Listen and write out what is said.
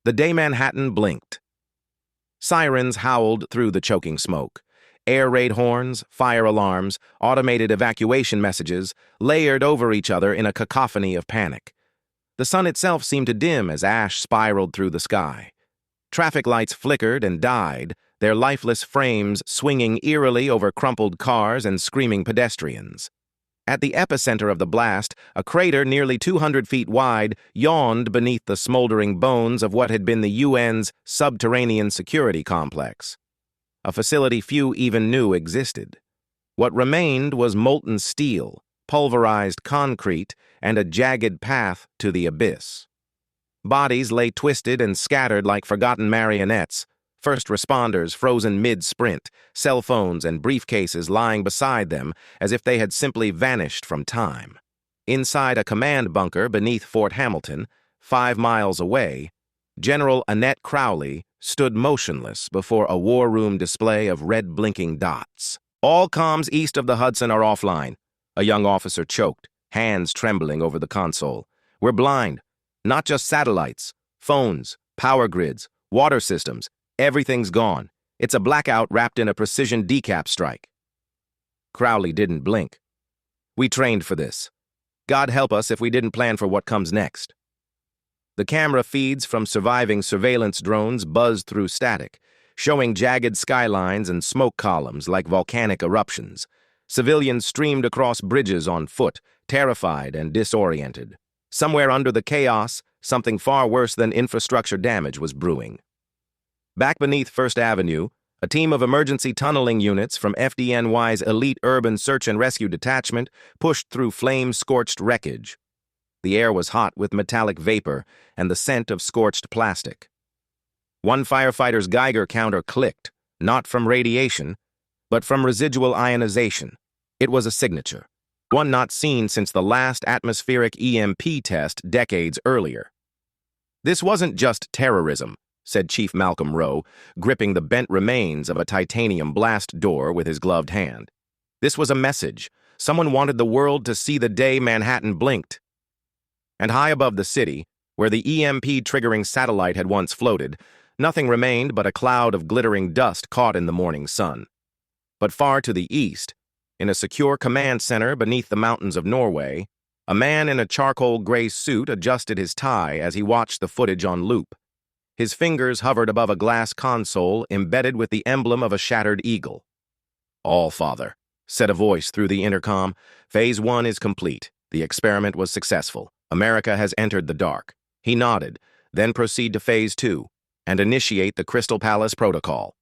The day Manhattan blinked. Sirens howled through the choking smoke. Air raid horns, fire alarms, automated evacuation messages layered over each other in a cacophony of panic. The sun itself seemed to dim as ash spiraled through the sky. Traffic lights flickered and died, their lifeless frames swinging eerily over crumpled cars and screaming pedestrians. At the epicenter of the blast, a crater nearly 200 feet wide yawned beneath the smoldering bones of what had been the UN's subterranean security complex, a facility few even knew existed. What remained was molten steel, pulverized concrete, and a jagged path to the abyss. Bodies lay twisted and scattered like forgotten marionettes, first responders frozen mid-sprint, cell phones and briefcases lying beside them as if they had simply vanished from time. Inside a command bunker beneath Fort Hamilton, 5 miles away, General Annette Crowley stood motionless before a war room display of red blinking dots. "All comms east of the Hudson are offline," a young officer choked, hands trembling over the console. "We're blind. Not just satellites, phones, power grids, water systems. Everything's gone. It's a blackout wrapped in a precision decap strike." Crowley didn't blink. "We trained for this. God help us if we didn't plan for what comes next." The camera feeds from surviving surveillance drones buzzed through static, showing jagged skylines and smoke columns like volcanic eruptions. Civilians streamed across bridges on foot, terrified and disoriented. Somewhere under the chaos, something far worse than infrastructure damage was brewing. Back beneath First Avenue, a team of emergency tunneling units from FDNY's elite urban search and rescue detachment pushed through flame-scorched wreckage. The air was hot with metallic vapor and the scent of scorched plastic. One firefighter's Geiger counter clicked, not from radiation, but from residual ionization. It was a signature, one not seen since the last atmospheric EMP test decades earlier. "This wasn't just terrorism," said Chief Malcolm Rowe, gripping the bent remains of a titanium blast door with his gloved hand. "This was a message. Someone wanted the world to see the day Manhattan blinked." And high above the city, where the EMP-triggering satellite had once floated, nothing remained but a cloud of glittering dust caught in the morning sun. But far to the east, in a secure command center beneath the mountains of Norway, a man in a charcoal gray suit adjusted his tie as he watched the footage on loop. His fingers hovered above a glass console embedded with the emblem of a shattered eagle. "All Father," said a voice through the intercom. "Phase 1 is complete. The experiment was successful. America has entered the dark." He nodded, "Then proceed to Phase 2 and initiate the Crystal Palace Protocol."